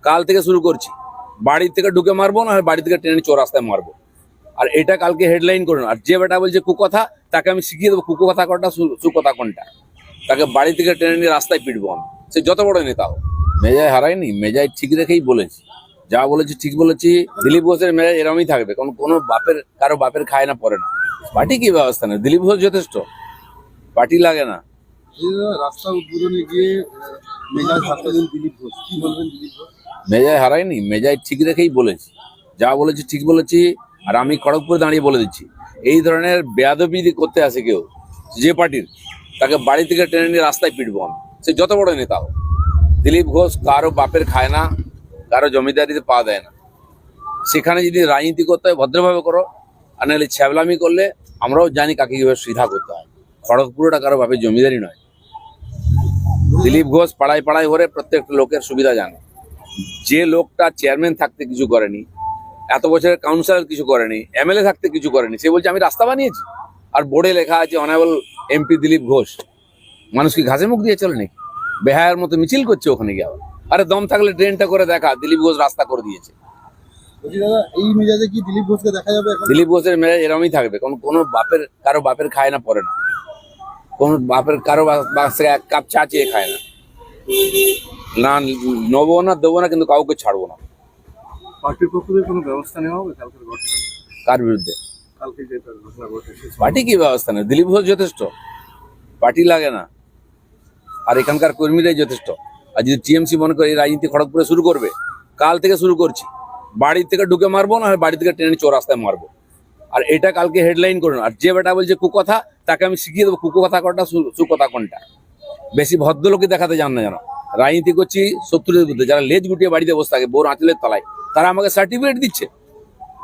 কাল থেকে শুরু করছি, বাড়ি থেকে ঢুকে মারবো না বাড়ি থেকে ট্রেনে চৌরাস্তায় মারবো। আর এটা কালকে হেডলাইন করুন। আর যে বেটা বলছে কুকথা, তাকে আমি শিখিয়ে দেবো কুকথা কোনটা সুকথা কোনটা। তাকে বাড়ি থেকে ট্রেনে নিয়ে রাস্তায় পিটবো আমি, সে যত বড় নেতা হোক। মেজাজ হারায়নি, মেজাজ ঠিক রেখেই বলেছি, যা বলেছি ঠিক বলেছি। দিলীপ ঘোষের মেজাজ এরমই থাকবে, কোনো কারো বাপের খায় না পড়ে না। পার্টি কি ব্যবস্থা নেই, দিলীপ ঘোষ যথেষ্ট, পার্টি লাগে না। রাস্তা উদ্বোধনে গিয়ে মেজাজ হারালেন দিলীপ ঘোষ, কি বলবেন দিলীপ ঘোষ? মেজাজ হারায়নি, মেজাজ ঠিক রেখেই বলেছি, যা বলেছি ঠিক বলেছি। আর আমি খড়গপুরে দাঁড়িয়ে বলে দিচ্ছি, এই ধরনের বেয়াদবি করতে আসে কেউ যে পার্টির, তাকে বাড়ি থেকে টেনে নিয়ে রাস্তায় পিটবো আমি, সে যত বড় নেতা হোক। দিলীপ ঘোষ কারো বাপের খায় না, কারো জমিদারিতে পা দেয় না। সেখানে যদি রাজনীতি করতে হয় ভদ্রভাবে করো, আর নাহলে ছ্যাবলামি করলে আমরাও জানি কাকে কিভাবে সিধা করতে হয়। খড়গপুরটা কারো বাপের জমিদারি নয়। দিলীপ ঘোষ পাড়ায় পাড়ায় ঘরে প্রত্যেকটা লোকের সুবিধা জানে। যে লোকটা চেয়ারম্যান থাকতে কিছু করেনি, এত বছরের কাউন্সিলর কিছু করেনি, এমএলএ থাকতে কিছু করেনি, সে বলছে আমি রাস্তা বানিয়েছি। আর বোর্ডে লেখা আছে অনারেবল এমপি দিলীপ ঘোষ। মানুষ কি ঘাসে মুখ দিয়ে চলে নাকি? বেহায়ার মতো মিছিল করছে ওখানে গিয়ে। আরে দম থাকলে ড্রেনটা করে দেখা, দিলীপ ঘোষ রাস্তা করে দিয়েছে। বলছি দাদা, এই মেজাজে কি দিলীপ ঘোষকে দেখা যাবে এখন? দিলীপ ঘোষের মেজাজ এরমই থাকবে, কারো বাপের খায় না পড়ে না। কোন বাপের কারো বাসে এক কাপ চা চেয়ে খায় না। না নেবো না দেবো না, কিন্তু কাউকে ছাড়বো না। পার্টির পক্ষ থেকে কোনো ব্যবস্থা নেওয়া হবে কালকের ঘটনা? কার বিরুদ্ধে? কালকে যে ঘটনা ঘটেছে, পার্টি কি ব্যবস্থা নেই, দিলীপ ঘোষ যথেষ্ট, পার্টি লাগে না। আর এখানকার কর্মীরাই যথেষ্ট। আর যদি টিএমসি মনে করে এই রাজনীতি খড়গপুরে শুরু করবে, কাল থেকে শুরু করছি, বাড়ি থেকে ঢুকে মারবো না বাড়ি থেকে ট্রেনে চৌরাস্তায় মারবো। আর এটা কালকে হেডলাইন করুন। আর যে বেটা বলছে কুকথা, তাকে আমি শিখিয়ে দেবো কুকথা কোনটা সুকথা কোনটা। বেশি ভদ্রলোকই দেখাতে জান না, জানো রাজনীতি করছি শত্রুদের বিরুদ্ধে। যারা লেজ গুটিয়ে বাড়িতে বসে থাকে বোর আঁচলের তলায়, তারা আমাকে সার্টিফিকেট দিচ্ছে।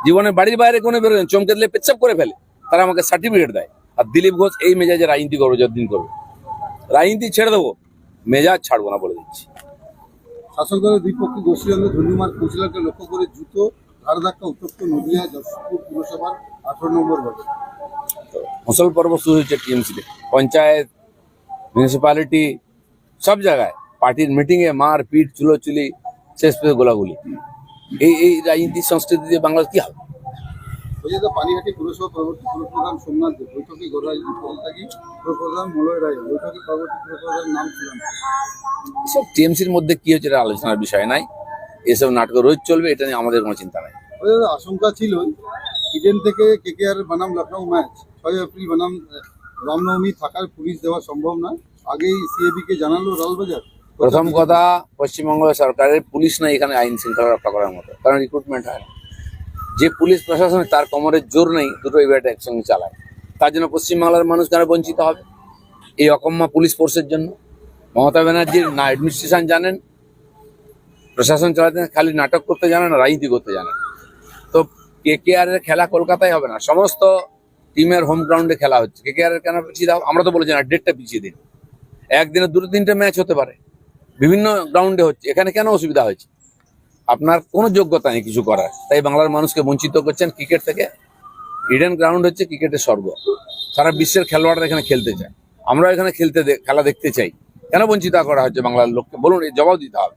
জীবনে বাড়ির বাইরে কোনো বেরোয় চমকে দিলে পেচ্ছাপ করে ফেলে, তারা আমাকে সার্টিফিকেট দেয়। আর দিলীপ ঘোষ এই মেজাজে রাজনীতি করবো যতদিন করবো, রাজনীতি ছেড়ে দেবো, মেজাজ ছাড়বো না বলে দিচ্ছি। শাসক দলের দুই পক্ষে গোষ্ঠীদ্বন্দ্বে ধন্যবাদ কাউন্সিলরকে লক্ষ্য করে জুতো ধার ধাক্কা উত্তপ্ত নদিয়া যশোরপুর পুরসভার 18 নম্বর ওয়ার্ডে। মুসল পর্ব শুরু হয়েছে টিএমসিতে, পঞ্চায়েত, মিউনিসিপ্যালিটি, সব জায়গায় পার্টির মিটিংয়ে মার পিট, চুলোচুলি, শেষ পেয়ে গোলাগুলি। এই রাজনীতির সংস্কৃতি দিয়ে বাংলার কি হবে? বলছি তো পানিহাটি পুরসভা পরবর্তী পুরপ্রধান সোমনাথ দেব বৈঠকে গৌরাজী থাকি পুরপ্রধান মলয় রায় বৈঠকে পরবর্তী পুরপ্রধানের নাম ছিলেন। এসব টিএমসির মধ্যে কি হচ্ছে এটা আলোচনার বিষয় নাই। এসব নাটক রোজ চলবে, এটা নিয়ে আমাদের কোনো চিন্তা নাই। আশঙ্কা ছিল ইডেন থেকে কেকেআর বনাম লখনৌ ম্যাচ 6 এপ্রিল বনাম রামনবমী থাকার পুলিশ দেওয়া সম্ভব না, আগেই সিএবি কে জানালো লালবাজার। প্রথম কথা, পশ্চিমবঙ্গ সরকারের পুলিশ নাই এখানে আইন শৃঙ্খলা রক্ষা করার মতো, কারণ রিক্রুটমেন্ট হয় না। যে পুলিশ প্রশাসনে তার কোমরের জোর নেই, দুটো ইভেন্ট একসঙ্গে চালায়। তার জন্য পশ্চিমবাংলার মানুষ কেন বঞ্চিত হবে এই অকম্মা পুলিশ ফোর্সের জন্য? মমতা ব্যানার্জির না অ্যাডমিনিস্ট্রেশন জানেন, প্রশাসন চালাতে খালি নাটক করতে জানেন, রাজনীতি করতে জানেন। তো কেকেআর এর খেলা কলকাতায় হবে না, সমস্ত টিমের হোম গ্রাউন্ডে খেলা হচ্ছে। কেকেআর এর কেন পিছিয়ে দাও? আমরা তো বলেছি না, ডেটটা পিছিয়ে দিন। একদিনে 2-3টে ম্যাচ হতে পারে, বিভিন্ন গ্রাউন্ডে হচ্ছে, এখানে কেন অসুবিধা হয়েছে? আপনার কোনো যোগ্যতা নেই কিছু করার, তাই বাংলার মানুষকে বঞ্চিত করছেন ক্রিকেট থেকে। ইডেন গ্রাউন্ড হচ্ছে ক্রিকেটের স্বর্গ, সারা বিশ্বের খেলোয়াড়রা এখানে খেলতে চায়। আমরা এখানে খেলা দেখতে চাই, কেন বঞ্চিত করা হচ্ছে বাংলার লোককে? বলুন, এই জবাব দিতে হবে।